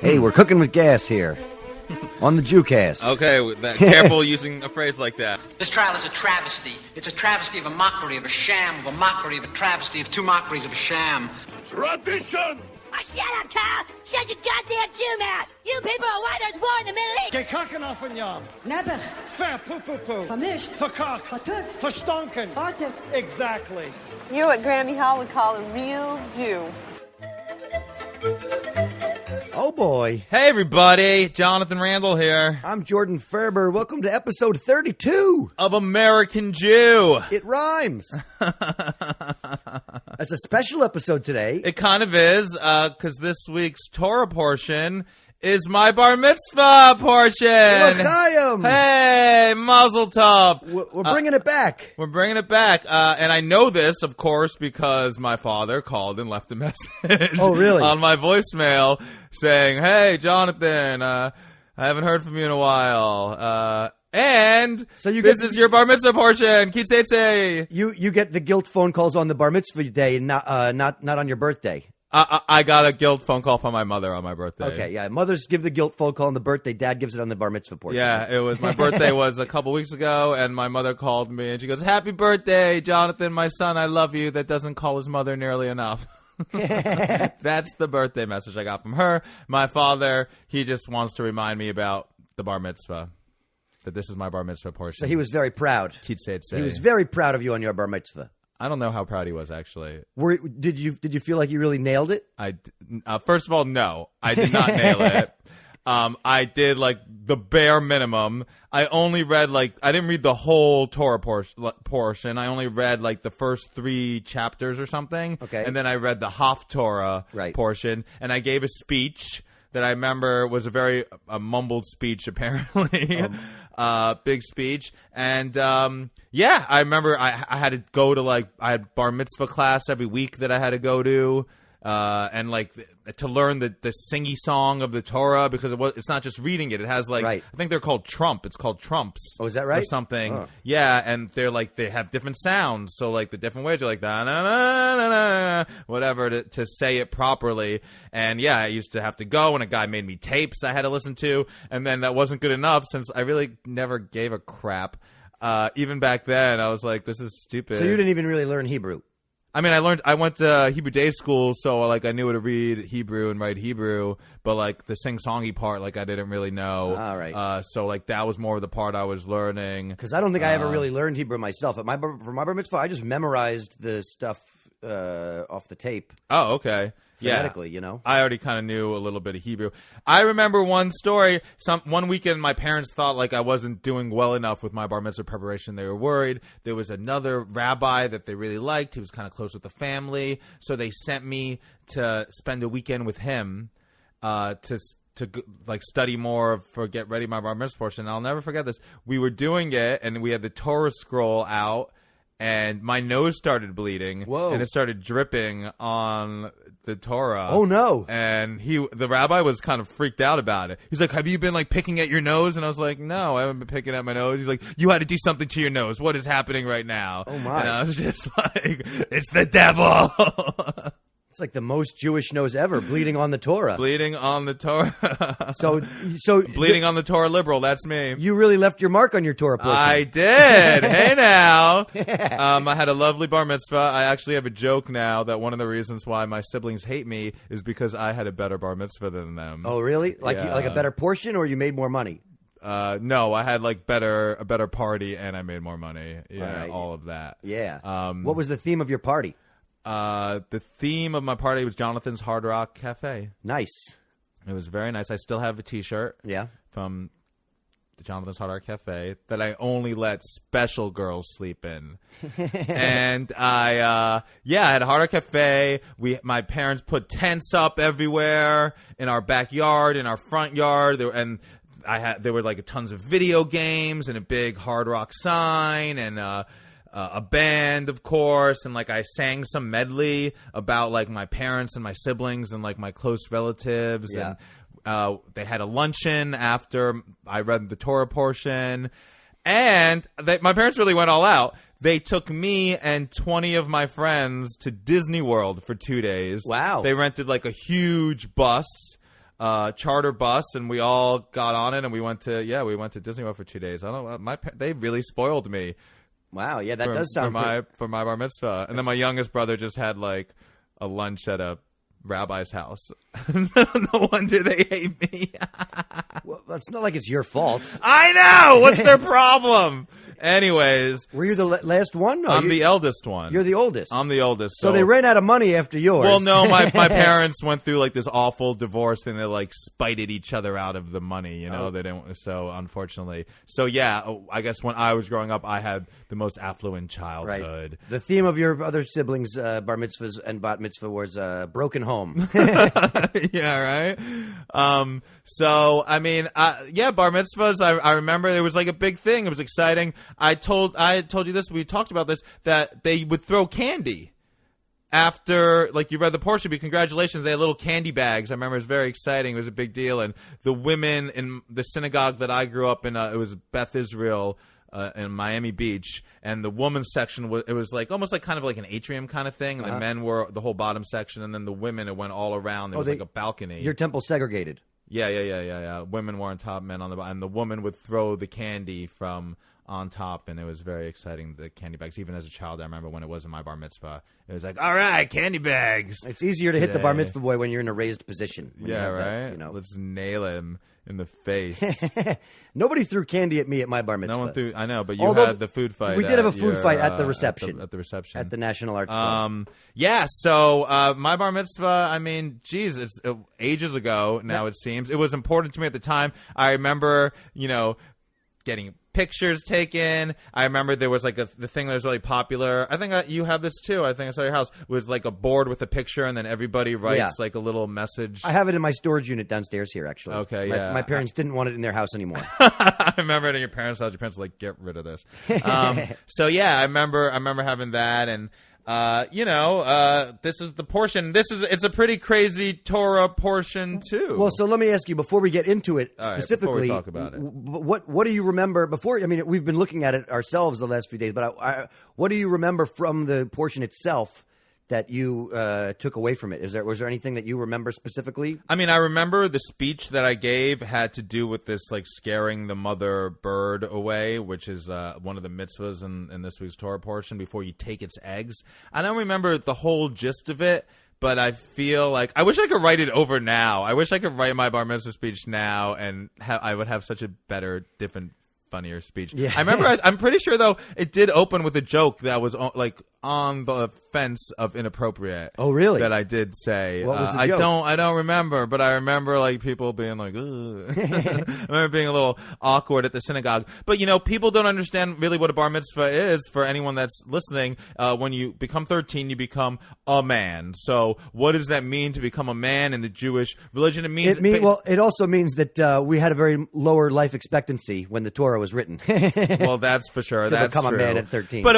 Hey, we're cooking with gas here on the Jewcast. Okay, careful using a phrase like that. This trial is a travesty. It's a travesty of a mockery, of a sham, of a mockery, of a travesty, of two mockeries, of a sham. Tradition! Oh, shut up, Carl! Shut your goddamn Jew mouth! You people are why there's war in the Middle East! Gekakken af een jam. Nebbig. Verpoepoepoe. Vermischt. Verkakt. Vertut. Verstonken. Fartig. Exactly. You're what Grammy Hall would call a real Jew. Oh, boy. Hey, everybody. Jonathan Randall here. I'm Jordon Ferber. Welcome to episode 32 Of American Jew. It rhymes. That's a special episode today. It kind of is, because this week's Torah portion is my Bar-Mitzvah portion. L'chaim. Hey, Mazel Tov. We're bringing it back. We're bringing it back. And I know this, of course, because my father called and left a message Oh, really? on my voicemail saying, hey, Jonathan, I haven't heard from you in a while. And So you this get- is your Bar Mitzvah portion. Kitsetse. You get the guilt phone calls on the bar mitzvah day and not on your birthday. I got a guilt phone call from my mother on my birthday. Okay, yeah. Mothers give the guilt phone call on the birthday. Dad gives it on the bar mitzvah portion. Yeah, it was my birthday was a couple weeks ago, and my mother called me, and she goes, happy birthday, Jonathan, my son, I love you. That doesn't call his mother nearly enough. That's the birthday message I got from her. My father, he just wants to remind me about the bar mitzvah, that this is my bar mitzvah portion. So he was very proud. Kitsetse. He was very proud of you on your bar mitzvah. I don't know how proud he was, actually. Did you feel like you really nailed it? First of all, no, I did not nail it. I did like the bare minimum. I only read I didn't read the whole Torah portion. I only read like the first 3 chapters or something. Okay. And then I read the Torah portion, and I gave a speech that I remember was a mumbled speech, apparently. Big speech. And, yeah, I remember I had to go to I had bar mitzvah class every week that I had to go to, and to learn the singy song of the Torah, because it's not just reading it. It has I think they're called trump. It's called trumps. Oh, is that right? Or something. Oh. Yeah. And they're they have different sounds. So the different ways are da na na na na, whatever to say it properly. And yeah, I used to have to go, and a guy made me tapes I had to listen to. And then that wasn't good enough, since I really never gave a crap. Even back then, I was like, this is stupid. So you didn't even really learn Hebrew? I mean, I went to Hebrew day school, so I knew how to read Hebrew and write Hebrew, but the sing-songy part, I didn't really know. All right. So that was more of the part I was learning. Because I don't think I ever really learned Hebrew myself. For my bar mitzvah, I just memorized the stuff off the tape. Oh, okay. Phonetically, yeah. I already kind of knew a little bit of Hebrew. I remember one story. One weekend, my parents thought I wasn't doing well enough with my bar mitzvah preparation. They were worried. There was another rabbi that they really liked. He was kind of close with the family, so they sent me to spend a weekend with him to study more get ready my bar mitzvah portion. And I'll never forget this. We were doing it, and we had the Torah scroll out, and my nose started bleeding. Whoa. And it started dripping on the Torah. Oh, no. And the rabbi was kind of freaked out about it. He's like, have you been picking at your nose? And I was like, no, I haven't been picking at my nose. He's like, you had to do something to your nose. What is happening right now? Oh, my. And I was just like, it's the devil. It's like the most Jewish nose ever, bleeding on the Torah. Bleeding on the Torah. So Bleeding on the Torah liberal, that's me. You really left your mark on your Torah portion. I did. Hey, now. I had a lovely bar mitzvah. I actually have a joke now that one of the reasons why my siblings hate me is because I had a better bar mitzvah than them. Oh, really? Like Yeah. a better portion, or you made more money? No, I had a better party, and I made more money. Yeah, right. all of that. Yeah. What was the theme of your party? The theme of my party was Jonathan's Hard Rock Cafe. Nice. It was very nice. I still have a T-shirt. Yeah. From the Jonathan's Hard Rock Cafe that I only let special girls sleep in. And I had a Hard Rock Cafe. My parents put tents up everywhere in our backyard, in our front yard, there were tons of video games and a big Hard Rock sign and a band, of course, and I sang some medley about my parents and my siblings and my close relatives. Yeah. And they had a luncheon after I read the Torah portion, and my parents really went all out. They took me and 20 of my friends to Disney World for 2 days. Wow. They rented a huge bus. charter bus, and we all got on it, and we went to Disney World for 2 days. I don't know, they really spoiled me. Wow, yeah, that does sound for my bar mitzvah. And then my youngest brother just had like a lunch at a rabbi's house. No wonder they hate me. Well, it's not like it's your fault. I know. What's their problem? Anyways, Were you the last one? No, I'm the eldest one. You're the oldest. I'm the oldest. So they ran out of money after yours. Well, no, my parents went through like this awful divorce, and they like spited each other out of the money. You know, they didn't. So unfortunately, I guess when I was growing up, I had the most affluent childhood. Right. The theme of your other siblings' bar mitzvahs and bat mitzvah was broken home. Yeah, right. So I mean, bar mitzvahs. I remember it was like a big thing. It was exciting. I told you this. We talked about this, that they would throw candy after, like, you read the portion. But congratulations, they had little candy bags. I remember it was very exciting. It was a big deal. And the women in the synagogue that I grew up in, it was Beth Israel in Miami Beach, and the women's section was like almost like kind of like an atrium kind of thing, and the men were the whole bottom section, and then the women, it went all around. There was like a balcony. Your temple segregated. Yeah. Women were on top, men on the bottom, and the woman would throw the candy from on top, and it was very exciting, the candy bags. Even as a child, I remember when it was in my bar mitzvah, it was like, all right, candy bags. It's easier to hit the bar mitzvah boy when you're in a raised position. Yeah, right? Let's nail him in the face. Nobody threw candy at me at my bar mitzvah. No one threw. I know, but you had the food fight. We did have a food fight at the reception. At the reception. At the National Arts Club. Yeah, so my bar mitzvah, I mean, geez, it's ages ago now, it seems. It was important to me at the time. I remember, getting pictures taken. I remember there was like the thing that was really popular. I think you have this too. I think I saw your house. It was like a board with a picture, and then everybody writes like a little message. I have it in my storage unit downstairs here, actually. Okay, My parents didn't want it in their house anymore. I remember it in your parents' house. Your parents were like, get rid of this. So yeah, I remember having that, and this is the portion. It's a pretty crazy Torah portion too. Well, so let me ask you, before we get into it specifically, before we talk about it, what do you remember before? I mean, we've been looking at it ourselves the last few days, but what do you remember from the portion itself that you took away from it? Was there anything that you remember specifically? I mean, I remember the speech that I gave had to do with this, like, scaring the mother bird away, which is one of the mitzvahs in this week's Torah portion, before you take its eggs. I don't remember the whole gist of it, but I feel like I wish I could write it over now. I wish I could write my bar mitzvah speech now, and I would have such a better, different, funnier speech. Yeah. I remember. I'm pretty sure though it did open with a joke that was like on the fence of inappropriate. Oh, really? That I did say. What was the joke? I don't remember, but I remember like people being like, ugh. I remember being a little awkward at the synagogue. But people don't understand really what a bar mitzvah is. For anyone that's listening, when you become 13, you become a man. So what does that mean to become a man in the Jewish religion? It also means that we had a very lower life expectancy when the Torah was written. Well, that's for sure. That's become true. A man at 13. But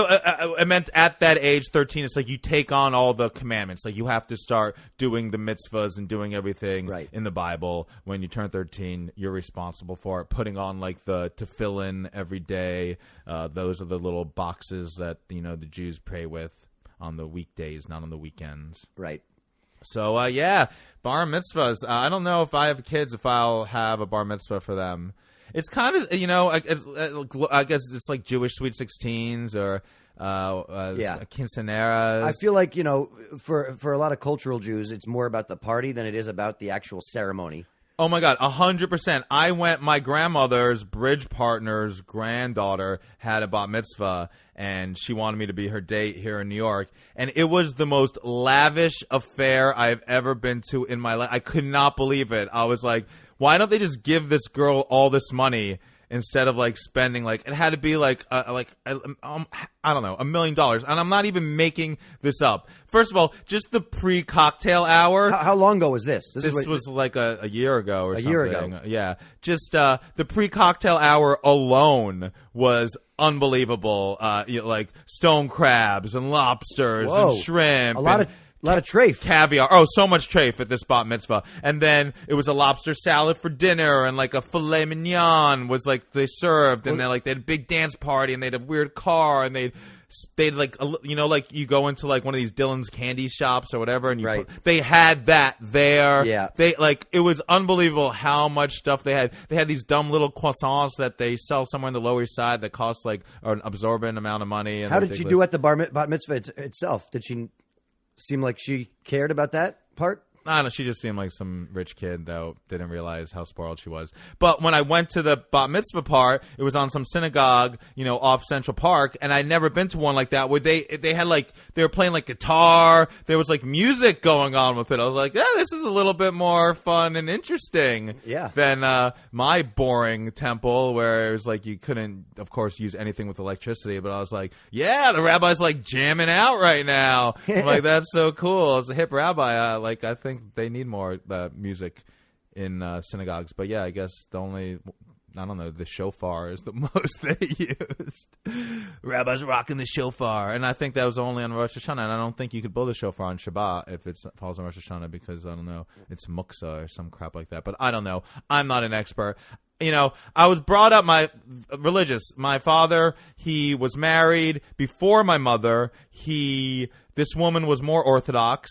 it meant at that age, 13, it's like you take on all the commandments. Like you have to start doing the mitzvahs and doing everything in the Bible. When you turn 13, you're responsible for it. Putting on like the tefillin every day. Those are the little boxes that the Jews pray with on the weekdays, not on the weekends. Right. So bar mitzvahs. I don't know if I have kids, if I'll have a bar mitzvah for them. It's kind of I guess it's like Jewish sweet 16s or quinceaneras. I feel like for a lot of cultural Jews, it's more about the party than it is about the actual ceremony. Oh my God, 100%. My grandmother's bridge partner's granddaughter had a bat mitzvah, and she wanted me to be her date here in New York. And it was the most lavish affair I've ever been to in my life. I could not believe it. I was like, why don't they just give this girl all this money instead of like spending like it had to be like I don't know, $1 million, and I'm not even making this up. First of all, just the pre-cocktail hour. How long ago was this? This was like a year ago or something. A year ago, yeah. Just the pre-cocktail hour alone was unbelievable. Like stone crabs and lobsters and shrimp. A lot of treif. Caviar. Oh, so much treif at this bat mitzvah. And then it was a lobster salad for dinner, and like a filet mignon was like they served, and they had a big dance party, and they had a weird car, and they like like you go into like one of these Dylan's candy shops or whatever, and Right. they had that there. Yeah. They like it was unbelievable how much stuff they had. They had these dumb little croissants that they sell somewhere in the Lower East Side that cost like an absorbent amount of money. And How did she do at the bat mitzvah itself? Did she seem like she cared about that part? I don't know. She just seemed like some rich kid that didn't realize how spoiled she was. But when I went to the bat mitzvah part, it was on some synagogue, off Central Park, and I'd never been to one like that where they had like they were playing like guitar. There was like music going on with it. I was like, yeah, this is a little bit more fun and interesting than my boring temple where it was like you couldn't, of course, use anything with electricity. But I was like, yeah, the rabbi's like jamming out right now. I'm like, that's so cool. As a hip rabbi, I think they need more music in synagogues. But yeah, I guess the shofar is the most they used. Rabbis rocking the shofar. And I think that was only on Rosh Hashanah. And I don't think you could blow the shofar on Shabbat if it falls on Rosh Hashanah because, I don't know, it's muksa or some crap like that. But I don't know. I'm not an expert. I was brought up religious. My father, he was married before my mother. This woman was more Orthodox.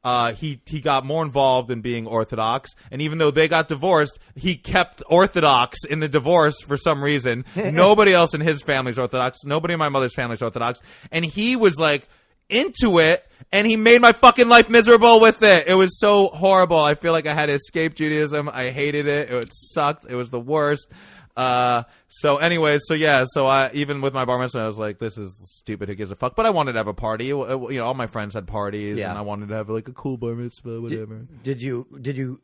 He got more involved in being Orthodox, and even though they got divorced, he kept Orthodox in the divorce for some reason. Nobody else in his family's Orthodox. Nobody in my mother's family's Orthodox, and he was like into it, and he made my fucking life miserable with it. It was so horrible. I feel like I had to escape Judaism. I hated it. It sucked. It was the worst. So I, even with my bar mitzvah, I was like, this is stupid. Who gives a fuck? But I wanted to have a party. All my friends had parties, and I wanted to have like a cool bar mitzvah, whatever. Did you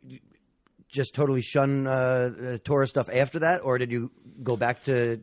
just totally shun Torah stuff after that, or did you go back to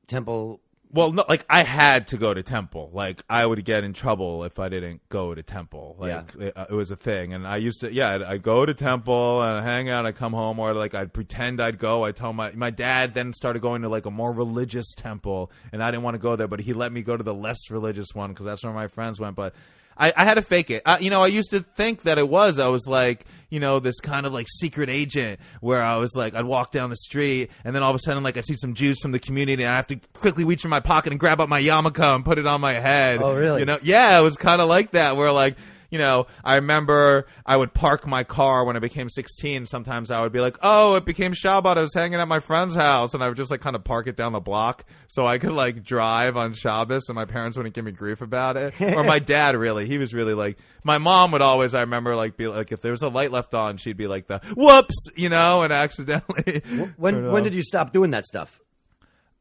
temple? Well, no, like I had to go to temple. Like I would get in trouble if I didn't go to temple. Like it was a thing, and I used to. Yeah, I'd go to temple and hang out. I'd come home, or like I'd pretend I'd go. I tell my dad then started going to like a more religious temple, and I didn't want to go there, but he let me go to the less religious one because that's where my friends went. But I had to fake it. I used to think that I was like, this kind of like secret agent where I was like, I'd walk down the street and then all of a sudden like I see some Jews from the community and I have to quickly reach in my pocket and grab up my yarmulke and put it on my head. Oh, really? Yeah, it was kind of like that where like, I remember I would park my car when I became 16. Sometimes I would be like, oh, it became Shabbat. I was hanging at my friend's house. And I would just like kind of park it down the block so I could like drive on Shabbos and my parents wouldn't give me grief about it. Or my dad, really. He was really like, my mom would always, I remember like be like, if there was a light left on, she'd be like the whoops, and accidentally. When did you stop doing that stuff?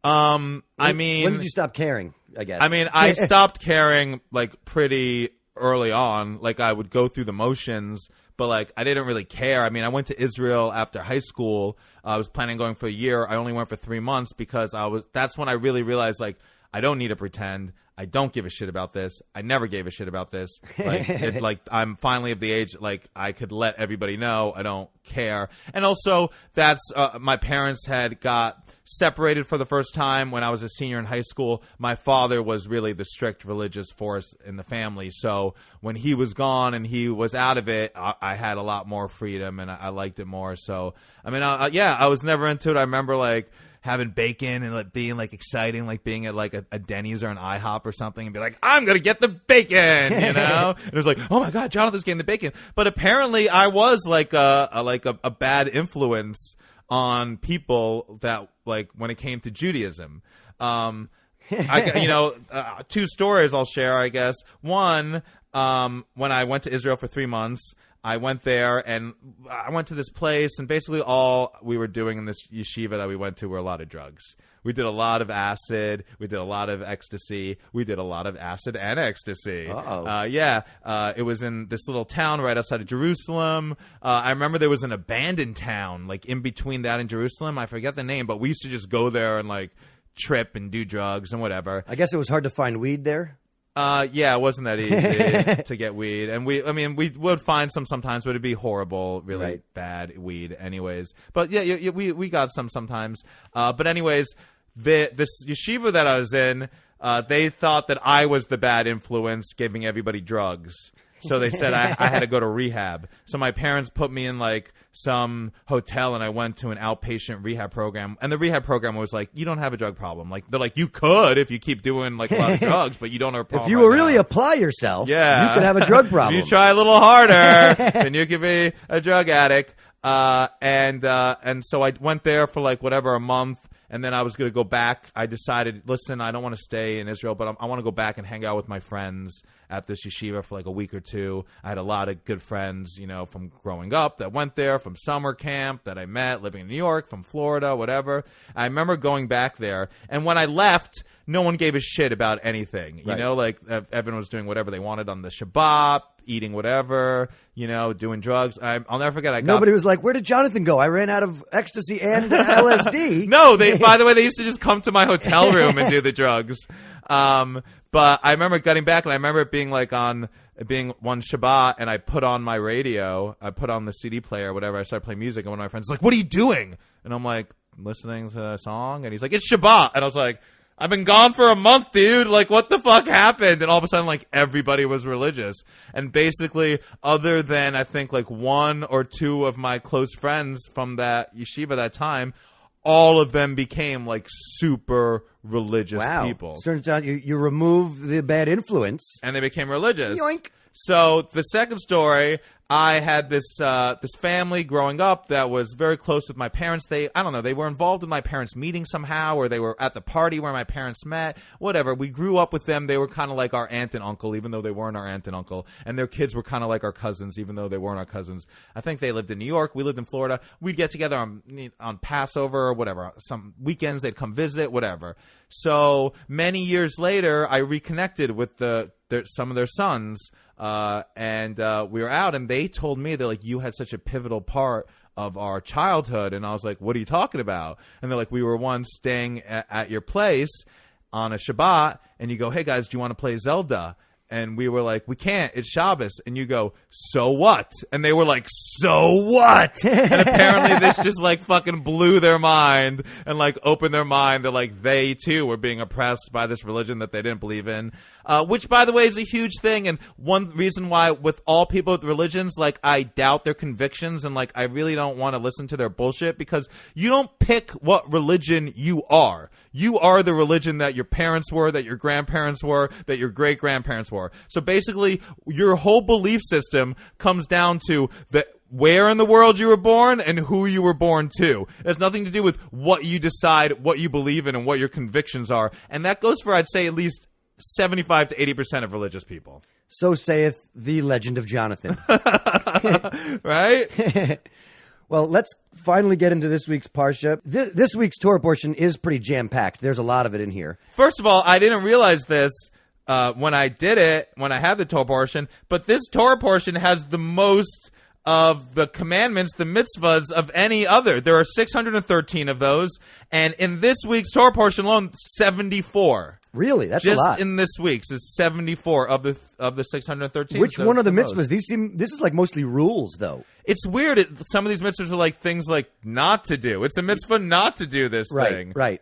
When did you stop caring, I guess? I stopped caring like pretty early on. Like I would go through the motions, but like I didn't really care. I went to Israel after high school. I was planning on going for a year. I only went for 3 months because that's when I really realized like I don't need to pretend. I don't give a shit about this. I never gave a shit about this. Like, I'm finally of the age, like, I could let everybody know I don't care. And also, that's, my parents had got separated for the first time when I was a senior in high school. My father was really the strict religious force in the family. So when he was gone and he was out of it, I had a lot more freedom and I liked it more. So, I was never into it. I remember, like, having bacon and like being like exciting, like being at like a Denny's or an IHOP or something and be like, I'm going to get the bacon, And it was like, oh my God, Jonathan's getting the bacon. But apparently I was like a bad influence on people that like when it came to Judaism. 2 stories I'll share, I guess. One, when I went to Israel for 3 months, I went there and I went to this place and basically all we were doing in this yeshiva that we went to were a lot of drugs. We did a lot of acid. We did a lot of ecstasy. We did a lot of acid and ecstasy. It was in this little town right outside of Jerusalem. I remember there was an abandoned town like in between that and Jerusalem. I forget the name, but we used to just go there and like trip and do drugs and whatever. I guess it was hard to find weed there. It wasn't that easy to get weed. And we would find some sometimes, but it'd be horrible, really bad weed anyways. But yeah, we got some sometimes. But anyways, this yeshiva that I was in, they thought that I was the bad influence giving everybody drugs. So they said I had to go to rehab. So my parents put me in like some hotel, and I went to an outpatient rehab program. And the rehab program was like, you don't have a drug problem. Like they're like, you could if you keep doing like a lot of drugs, but you don't have a problem. If you really apply yourself, you could have a drug problem. If you try a little harder, then you could be a drug addict. And so I went there for like whatever, a month. And then I was going to go back. I decided, listen, I don't want to stay in Israel, but I want to go back and hang out with my friends at this yeshiva for like a week or two. I had a lot of good friends, from growing up that went there, from summer camp that I met, living in New York, from Florida, whatever. I remember going back there. And when I left, no one gave a shit about anything. Right. Like everyone was doing whatever they wanted on the Shabbat, eating whatever, doing drugs. I'll never forget. Nobody was like, where did Jonathan go? I ran out of ecstasy and LSD. No, by the way, they used to just come to my hotel room and do the drugs. But I remember getting back, and I remember it being like being one Shabbat, and I put on my radio. I put on the CD player or whatever. I started playing music, and one of my friends was like, what are you doing? And I'm like, listening to a song. And he's like, it's Shabbat. And I was like, I've been gone for a month, dude. Like, what the fuck happened? And all of a sudden, like, everybody was religious. And basically, other than, I think, like, one or two of my close friends from that yeshiva that time, all of them became, like, super religious people. Turns out you remove the bad influence. And they became religious. Yoink. So the second story, I had this family growing up that was very close with my parents. They were involved in my parents' meeting somehow, or they were at the party where my parents met, whatever. We grew up with them. They were kind of like our aunt and uncle, even though they weren't our aunt and uncle. And their kids were kind of like our cousins, even though they weren't our cousins. I think they lived in New York. We lived in Florida. We'd get together on Passover or whatever. Some weekends they'd come visit, whatever. So many years later, I reconnected with some of their sons. And we were out, and they told me, they're like, you had such a pivotal part of our childhood. And I was like, what are you talking about? And they're like, we were once staying at your place on a Shabbat, and you go, hey guys, do you want to play Zelda? And we were like, we can't, it's Shabbos. And you go, so what? And they were like, so what? And apparently this just like fucking blew their mind and like opened their mind that like they too were being oppressed by this religion that they didn't believe in. Which, by the way, is a huge thing. And one reason why with all people with religions, like, I doubt their convictions, and like I really don't want to listen to their bullshit, because you don't pick what religion you are. You are the religion that your parents were, that your grandparents were, that your great-grandparents were. So basically, your whole belief system comes down to where in the world you were born and who you were born to. It has nothing to do with what you decide, what you believe in, and what your convictions are. And that goes for, I'd say, at least 75 to 80% of religious people. So saith the legend of Jonathan. Right? Well, let's finally get into this week's Parsha. This week's Torah portion is pretty jam-packed. There's a lot of it in here. First of all, I didn't realize this when I had the Torah portion, but this Torah portion has the most of the commandments, the mitzvahs, of any other. There are 613 of those, and in this week's Torah portion alone, 74. Really? That's a lot. Just in this week's is 74 of the 613. Which one of the mitzvahs? This is like mostly rules, though. It's weird. Some of these mitzvahs are like things like not to do. It's a mitzvah not to do this thing. Right.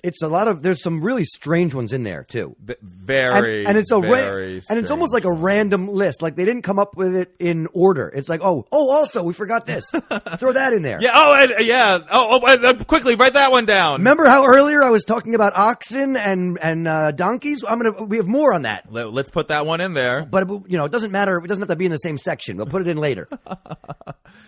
It's a lot of. There's some really strange ones in there too. Very, and it's very and it's almost like a random list. Like they didn't come up with it in order. It's like, also we forgot this. Throw that in there. Yeah. Quickly write that one down. Remember how earlier I was talking about oxen and donkeys? We have more on that. Let's put that one in there. But it doesn't matter. It doesn't have to be in the same section. We'll put it in later.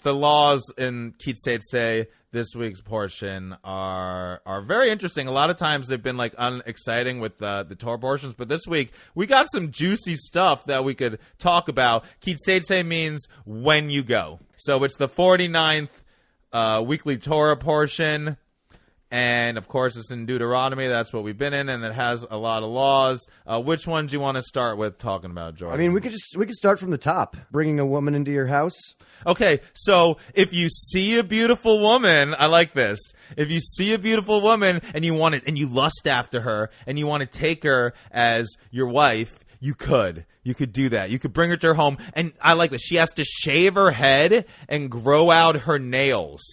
The laws in Kitzei this week's portion are very interesting. A lot of times they've been like unexciting with the Torah portions, but this week we got some juicy stuff that we could talk about. Kitzei means when you go. So it's the 49th weekly Torah portion. And, of course, it's in Deuteronomy. That's what we've been in, and it has a lot of laws. Which one do you want to start with talking about, Jordan? I mean, we could start from the top. Bringing a woman into your house. Okay, so if you see a beautiful woman, I like this. If you see a beautiful woman and you want it, and you lust after her, and you want to take her as your wife, you could. You could do that. You could bring her to her home, and I like this. She has to shave her head and grow out her nails.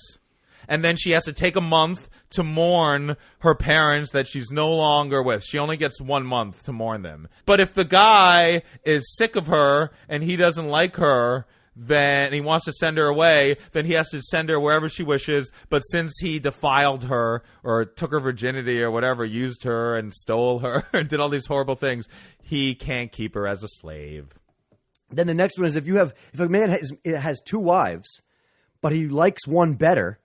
And then she has to take a month to mourn her parents that she's no longer with. She only gets 1 month to mourn them. But if the guy is sick of her and he doesn't like her, then he wants to send her away, then he has to send her wherever she wishes. But since he defiled her or took her virginity or whatever, used her and stole her and did all these horrible things, he can't keep her as a slave. Then the next one is if a man has 2 wives, but he likes one better,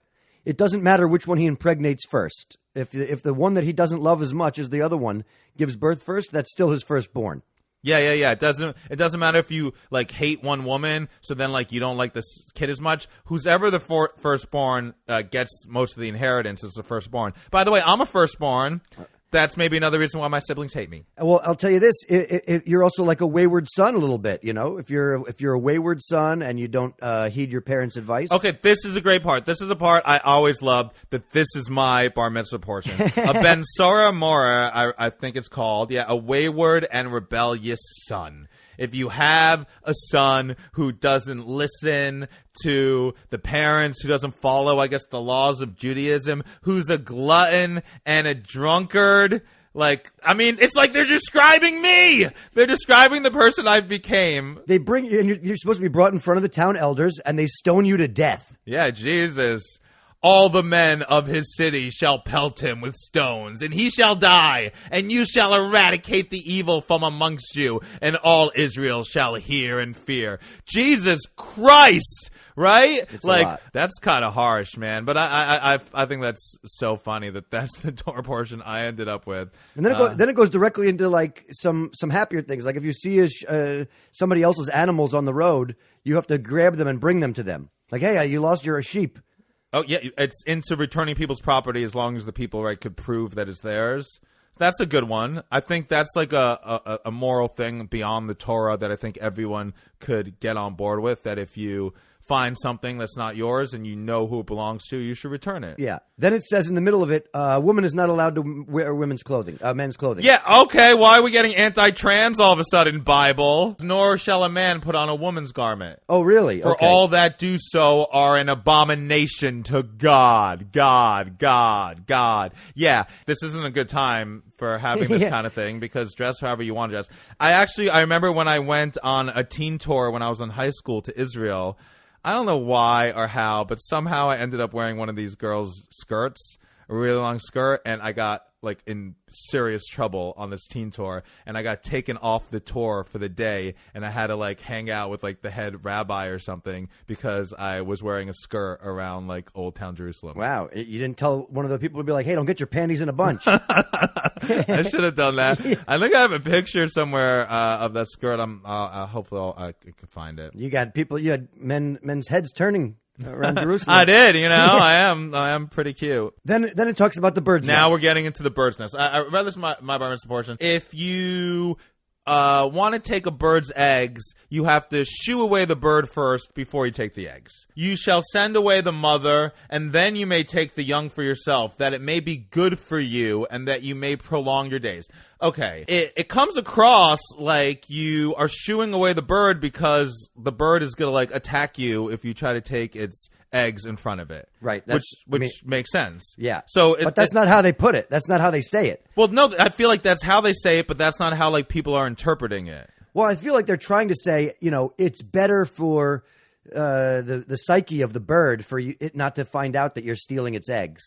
it doesn't matter which one he impregnates first. If the one that he doesn't love as much as the other one gives birth first, that's still his firstborn. Yeah. It doesn't matter if you like hate one woman, so then like you don't like this kid as much. Who's ever the firstborn gets most of the inheritance is the firstborn. By the way, I'm a firstborn. That's maybe another reason why my siblings hate me. Well, I'll tell you this: you're also like a wayward son a little bit. You know, if you're a wayward son and you don't heed your parents' advice. Okay, this is a great part. This is a part I always loved. That this is my bar mitzvah portion. A Ben Sora Mora, I think it's called. Yeah, a wayward and rebellious son. If you have a son who doesn't listen to the parents, who doesn't follow, I guess, the laws of Judaism, who's a glutton and a drunkard, it's like they're describing me. They're describing the person I became. They bring you, and you're supposed to be brought in front of the town elders, and they stone you to death. Yeah, Jesus. All the men of his city shall pelt him with stones, and he shall die, and you shall eradicate the evil from amongst you, and all Israel shall hear and fear. Jesus Christ, right? It's a lot. That's kind of harsh, man. But I think that's so funny that's the Torah portion I ended up with. And then it goes directly into like some happier things. Like if you see somebody else's animals on the road, you have to grab them and bring them to them. Like, hey, you lost your sheep. Oh, yeah, it's into returning people's property as long as the people, right, could prove that it's theirs. That's a good one. I think that's like a moral thing beyond the Torah that I think everyone could get on board with, that if you find something that's not yours and you know who it belongs to, you should return it. Yeah. Then it says in the middle of it, a woman is not allowed to wear men's clothing. Yeah, okay, why are we getting anti-trans all of a sudden, Bible? Nor shall a man put on a woman's garment. Oh, really? For all that do so are an abomination to God. God. Yeah, this isn't a good time for having this kind of thing, because dress however you want to dress. I remember when I went on a teen tour when I was in high school to Israel. I don't know why or how, but somehow I ended up wearing one of these girls' skirts, a really long skirt, and I got like in serious trouble on this teen tour, and I got taken off the tour for the day, and I had to like hang out with like the head rabbi or something because I was wearing a skirt around like Old Town Jerusalem. Wow. You didn't tell one of the people to be like, hey, don't get your panties in a bunch. I should have done that. I think I have a picture somewhere of that skirt. Hopefully I can find it. You had men's heads turning around Jerusalem. I did, I am pretty cute. Then it talks about the bird's nest. Now we're getting into the bird's nest. I read this in my bar mitzvah portion. If you want to take a bird's eggs, you have to shoo away the bird first before you take the eggs. You shall send away the mother, and then you may take the young for yourself, that it may be good for you, and that you may prolong your days. Okay, it comes across like you are shooing away the bird because the bird is going to like attack you if you try to take its eggs in front of it. Right. Which makes sense. Yeah. But that's not how they put it. That's not how they say it. Well, no, I feel like that's how they say it, but that's not how like people are interpreting it. Well, I feel like they're trying to say, it's better for the psyche of the bird for it not to find out that you're stealing its eggs.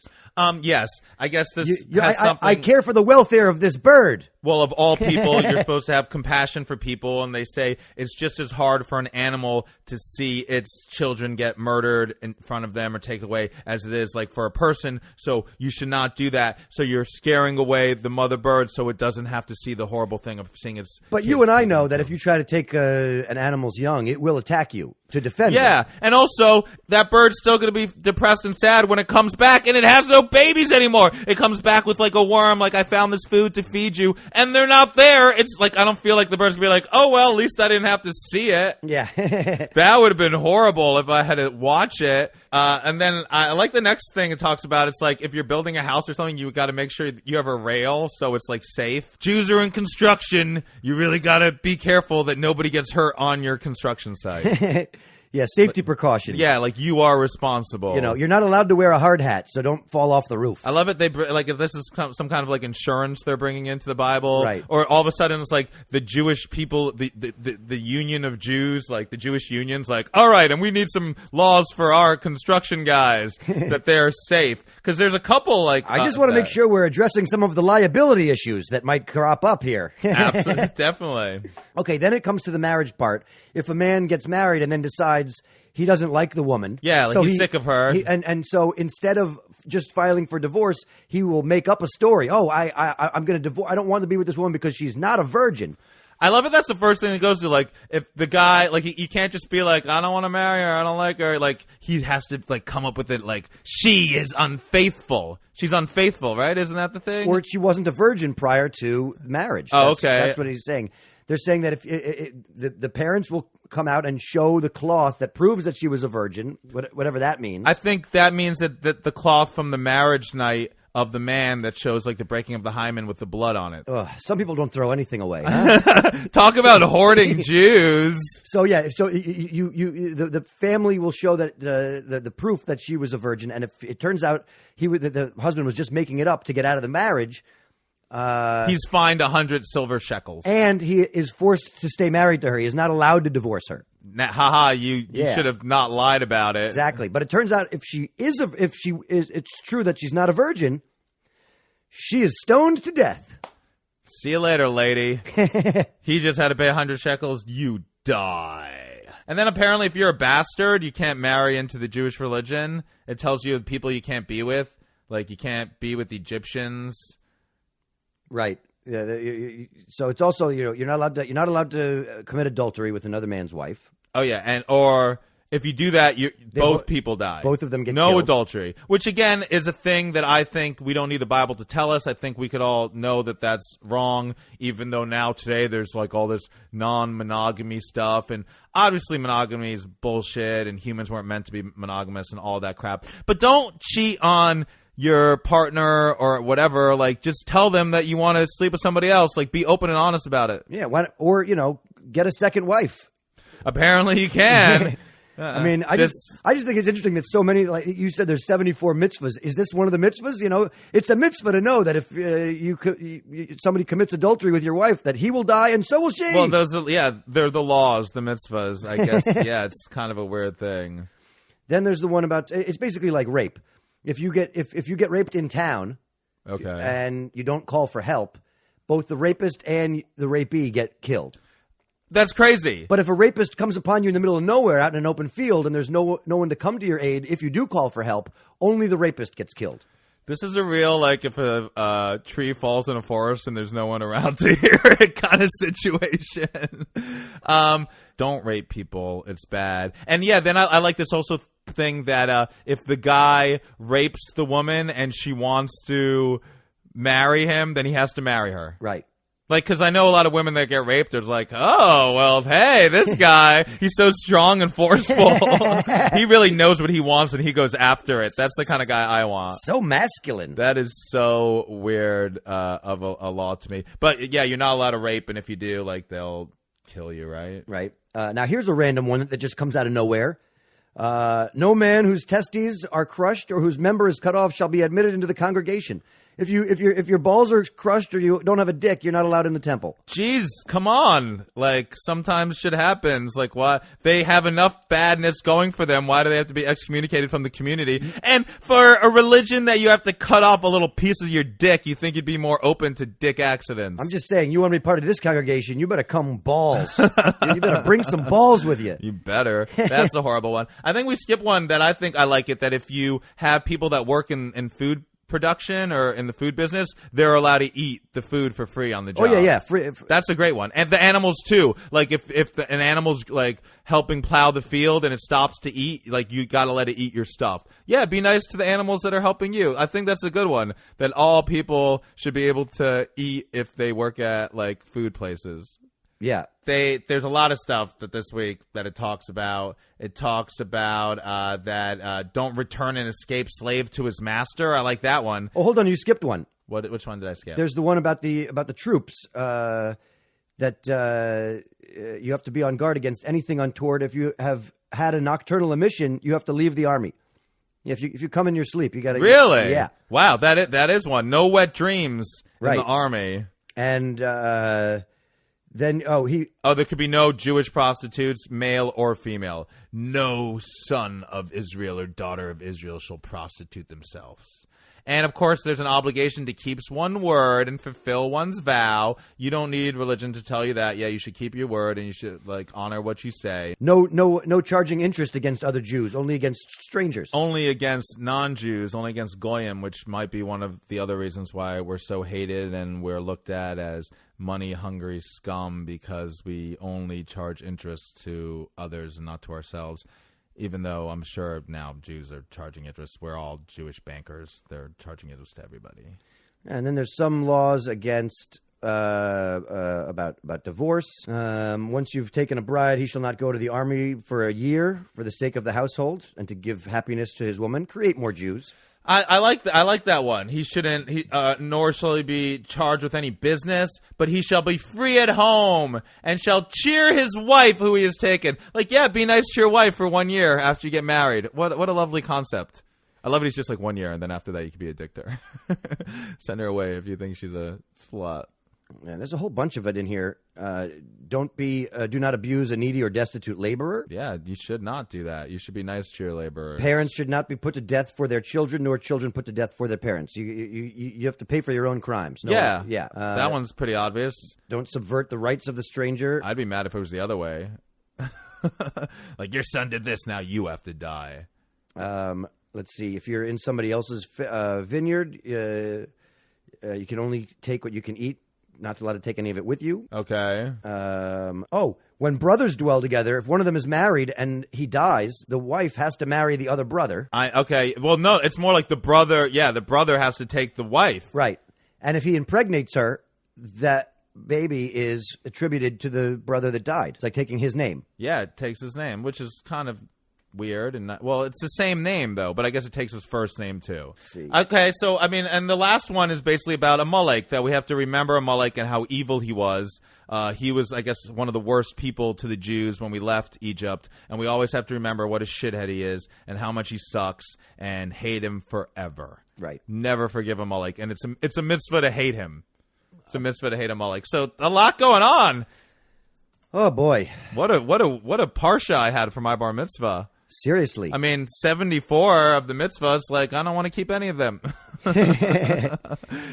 Yes, I guess this has something. I care for the welfare of this bird. Well, of all people, you're supposed to have compassion for people, and they say it's just as hard for an animal to see its children get murdered in front of them or taken away as it is like for a person. So you should not do that. So you're scaring away the mother bird so it doesn't have to see the horrible thing of seeing its. But you and I know that if you try to take an animal's young, it will attack you to defend. Yeah, and also that bird's still going to be depressed and sad when it comes back, and it has no babies anymore. It comes back with like a worm, like I found this food to feed you. And they're not there. It's like, I don't feel like the bird's gonna be like, oh, well, at least I didn't have to see it. Yeah. That would have been horrible if I had to watch it. And then I like the next thing it talks about. It's like if you're building a house or something, you got to make sure you have a rail so it's like safe. Jews are in construction. You really got to be careful that nobody gets hurt on your construction site. Yeah, safety precautions. Yeah, like you are responsible. You know, you're not allowed to wear a hard hat, so don't fall off the roof. I love it. They like if this is some kind of like insurance they're bringing into the Bible, Right. Or all of a sudden it's like the Jewish people, the union of Jews, like the Jewish unions, like, all right, and we need some laws for our construction guys that they're safe because there's a couple like. I just want to make sure we're addressing some of the liability issues that might crop up here. Absolutely, definitely. Okay, then it comes to the marriage part. If a man gets married and then decides he doesn't like the woman, Yeah, like he's sick of her. And so instead of just filing for divorce, he will make up a story. Oh, I'm going to divorce. I don't want to be with this woman because she's not a virgin. I love it. That's the first thing that goes to, like, if the guy, like, you can't just be like, I don't want to marry her, I don't like her. Like, he has to, like, come up with it, like, she is unfaithful. She's unfaithful, right? Isn't that the thing? Or she wasn't a virgin prior to marriage. Oh, That's- okay. That's what he's saying. They're saying that if the parents will come out and show the cloth that proves that she was a virgin, whatever that means. I think that means that the cloth from the marriage night of the man that shows, like, the breaking of the hymen with the blood on it. Ugh, some people don't throw anything away. Huh? Talk about hoarding Jews. So yeah, so the family will show that the proof that she was a virgin, and if it turns out the husband was just making it up to get out of the marriage, He's fined 100 silver shekels. and he is forced to stay married to her. He is not allowed to divorce her. Haha, you Yeah. should have not lied about it. Exactly, but it turns out if it's true that she's not a virgin, she is stoned to death. See you later, lady. He just had to pay 100 shekels. You die. And then apparently if you're a bastard, you can't marry into the Jewish religion. It tells you the people you can't be with. Like, you can't be with Egyptians. Right. Yeah. So it's also you're not allowed to commit adultery with another man's wife. Oh, yeah. Or if you do that, both people die. Both of them get no killed. adultery, which again is a thing that I think we don't need the Bible to tell us. I think we could all know that that's wrong, even though now today there's like all this non-monogamy stuff, and obviously monogamy is bullshit, and humans weren't meant to be monogamous and all that crap. But don't cheat on your partner or whatever. Like, just tell them that you want to sleep with somebody else. Like, be open and honest about it. Yeah. Or get a second wife. Apparently, you can. I mean, I just think it's interesting that so many, like you said, there's 74 mitzvahs. Is this one of the mitzvahs? It's a mitzvah to know that if somebody commits adultery with your wife, that he will die and so will she. Well, they're the laws, the mitzvahs, I guess. Yeah, it's kind of a weird thing. Then there's the one about, it's basically like rape. If you get raped in town, Okay, and you don't call for help, both the rapist and the rapee get killed. that's crazy. But if a rapist comes upon you in the middle of nowhere out in an open field and there's no one to come to your aid, if you do call for help, only the rapist gets killed. This is a real, like, if a tree falls in a forest and there's no one around to hear it kind of situation. Don't rape people. It's bad. And yeah, then I like this also thing that if the guy rapes the woman and she wants to marry him, then he has to marry her. Right. Like, because I know a lot of women that get raped, there's like, oh, well, hey, this guy, he's so strong and forceful. He really knows what he wants and he goes after it. That's the kind of guy I want. So masculine. That is so weird of a law to me. But, yeah, you're not allowed to rape, and if you do, like, they'll kill you, right? Right. Now, here's a random one that just comes out of nowhere. No man whose testes are crushed or whose member is cut off shall be admitted into the congregation. If your balls are crushed or you don't have a dick, you're not allowed in the temple. Jeez, come on. Like, sometimes shit happens. Like, why? They have enough badness going for them. Why do they have to be excommunicated from the community? And for a religion that you have to cut off a little piece of your dick, you think you'd be more open to dick accidents. I'm just saying, you want to be part of this congregation, you better come balls. You better bring some balls with you. You better. That's a horrible one. I think we skip one that I think I like it, that if you have people that work in food production or in the food business, they're allowed to eat the food for free on the job. Oh, yeah. Free. That's a great one. And the animals, too. Like, if an animal's, like, helping plow the field and it stops to eat, like, you got to let it eat your stuff. Yeah, be nice to the animals that are helping you. I think that's a good one, that all people should be able to eat if they work at, like, food places. Yeah. There's a lot of stuff that this week that it talks about. It talks about that don't return an escaped slave to his master. I like that one. Oh, hold on. You skipped one. Which one did I skip? There's the one about the troops that you have to be on guard against anything untoward if you have had a nocturnal emission, you have to leave the army. If you come in your sleep, you got to. Really? Yeah. Wow, that is one. No wet dreams in Right. the army. And then there could be no Jewish prostitutes, male or female. No son of Israel or daughter of Israel shall prostitute themselves. And, of course, there's an obligation to keep one word and fulfill one's vow. You don't need religion to tell you that. Yeah, you should keep your word and you should, honor what you say. no charging interest against other Jews, only against strangers. Only against non-Jews, only against Goyim, which might be one of the other reasons why we're so hated and we're looked at as money-hungry scum because we only charge interest to others and not to ourselves. Even though I'm sure now Jews are charging interest. We're all Jewish bankers. They're charging interest to everybody. And then there's some laws against about divorce. Once you've taken a bride, he shall not go to the army for a year for the sake of the household and to give happiness to his woman. Create more Jews. I like that one. He shouldn't, nor shall he be charged with any business, but he shall be free at home and shall cheer his wife who he has taken. Be nice to your wife for 1 year after you get married. What a lovely concept. I love it. He's just 1 year, and then after that you can be a dick to her. Send her away if you think she's a slut. Yeah, there's a whole bunch of it in here. Do not abuse a needy or destitute laborer. Yeah, you should not do that. You should be nice to your laborers. Parents should not be put to death for their children, nor children put to death for their parents. You have to pay for your own crimes. Yeah. That one's pretty obvious. Don't subvert the rights of the stranger. I'd be mad if it was the other way. Your son did this, now you have to die. Let's see. If you're in somebody else's vineyard, you can only take what you can eat. Not allowed to take any of it with you. Okay. When brothers dwell together, if one of them is married and he dies, the wife has to marry the other brother. Well, no, it's more like the brother. Yeah, the brother has to take the wife. Right. And if he impregnates her, that baby is attributed to the brother that died. It's like taking his name. Yeah, it takes his name, which is kind of weird. And it's the same name, though, but I guess it takes his first name, too. Let's see. Okay, so, and the last one is basically about Amalek, that we have to remember Amalek and how evil he was. He was, I guess, one of the worst people to the Jews when we left Egypt, and we always have to remember what a shithead he is and how much he sucks and hate him forever. Right. Never forgive Amalek, and it's a mitzvah to hate him. It's a mitzvah to hate Amalek. So, a lot going on. Oh, boy. What a parsha I had for my bar mitzvah. Seriously. 74 of the mitzvahs, I don't want to keep any of them.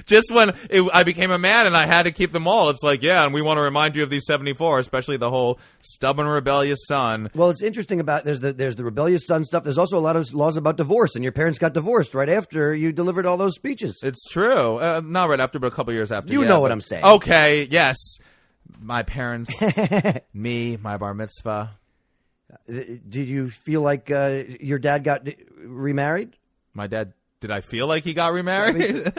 Just when I became a man and I had to keep them all, it's and we want to remind you of these 74, especially the whole stubborn, rebellious son. Well, it's interesting about there's the rebellious son stuff. There's also a lot of laws about divorce, and your parents got divorced right after you delivered all those speeches. It's true. Not right after, but a couple years after. You know what I'm saying. Okay, yes. My parents, me, my bar mitzvah. Did you feel like your dad got remarried? My dad, did I feel like he got remarried?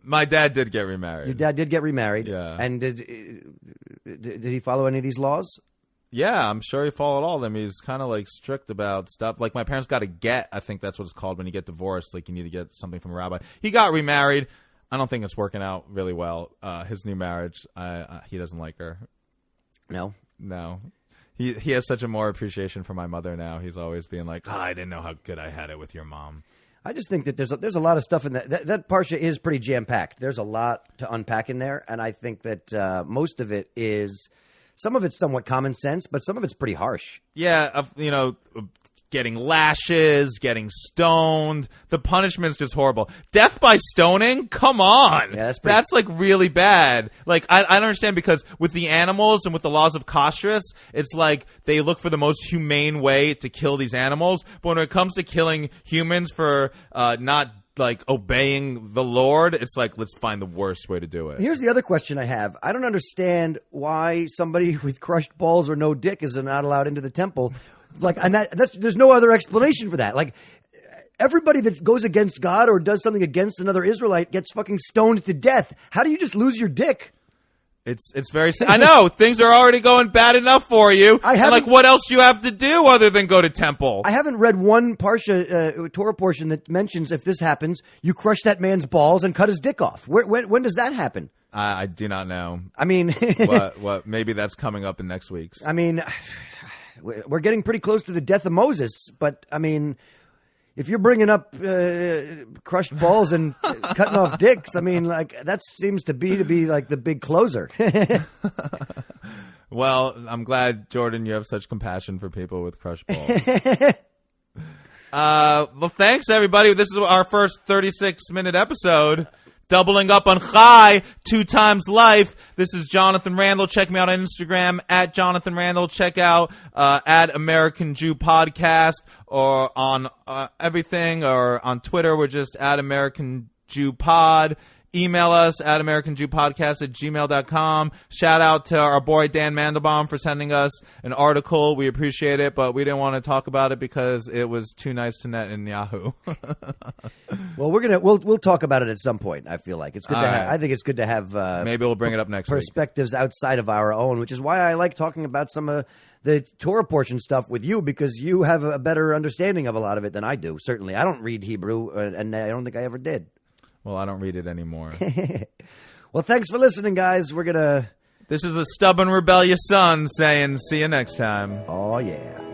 My dad did get remarried. Your dad did get remarried. Yeah. And did he follow any of these laws? Yeah, I'm sure he followed all of them. He's kind of strict about stuff. My parents got a get. I think that's what it's called when you get divorced. You need to get something from a rabbi. He got remarried. I don't think it's working out really well. His new marriage, he doesn't like her. No. He has such a more appreciation for my mother now. He's always being I didn't know how good I had it with your mom. I just think that there's a lot of stuff in that parsha is pretty jam-packed. There's a lot to unpack in there, and I think that most of it is, some of it's somewhat common sense, but some of it's pretty harsh. Yeah, getting lashes, getting stoned. The punishment's just horrible. Death by stoning? Come on. Yeah, that's really bad. I don't understand, because with the animals and with the laws of kashrus, it's they look for the most humane way to kill these animals. But when it comes to killing humans for not obeying the Lord, it's let's find the worst way to do it. Here's the other question I have. I don't understand why somebody with crushed balls or no dick is not allowed into the temple. There's no other explanation for that. Everybody that goes against God or does something against another Israelite gets fucking stoned to death. How do you just lose your dick? It's very. I know things are already going bad enough for you. What else do you have to do other than go to temple? I haven't read one parsha Torah portion that mentions if this happens, you crush that man's balls and cut his dick off. When does that happen? I do not know. What? Maybe that's coming up in next week's. we're getting pretty close to the death of Moses. But I mean, if you're bringing up crushed balls and cutting off dicks, I mean, like that seems to be like the big closer. Well, I'm glad, Jordon, you have such compassion for people with crushed balls. Well, thanks, everybody. This is our first 36-minute episode. Doubling up on Chai, 2 times life. This is Jonathan Randall. Check me out on Instagram, at Jonathan Randall. Check out at American Jew Podcast, or on everything, or on Twitter. We're just at American Jew Pod. Email us at americanjewpodcast@gmail.com. Shout out to our boy Dan Mandelbaum for sending us an article. We appreciate it, but we didn't want to talk about it because it was too nice to net in Yahoo. Well, we'll talk about it at some point. I feel like it's good right. I think it's good to have Maybe we'll bring it up next week. Perspectives outside of our own, which is why I like talking about some of the Torah portion stuff with you, because you have a better understanding of a lot of it than I do. Certainly, I don't read Hebrew, and I don't think I ever did. Well, I don't read it anymore. Well, thanks for listening, guys. We're gonna. This is a stubborn, rebellious son saying, see you next time. Oh, yeah.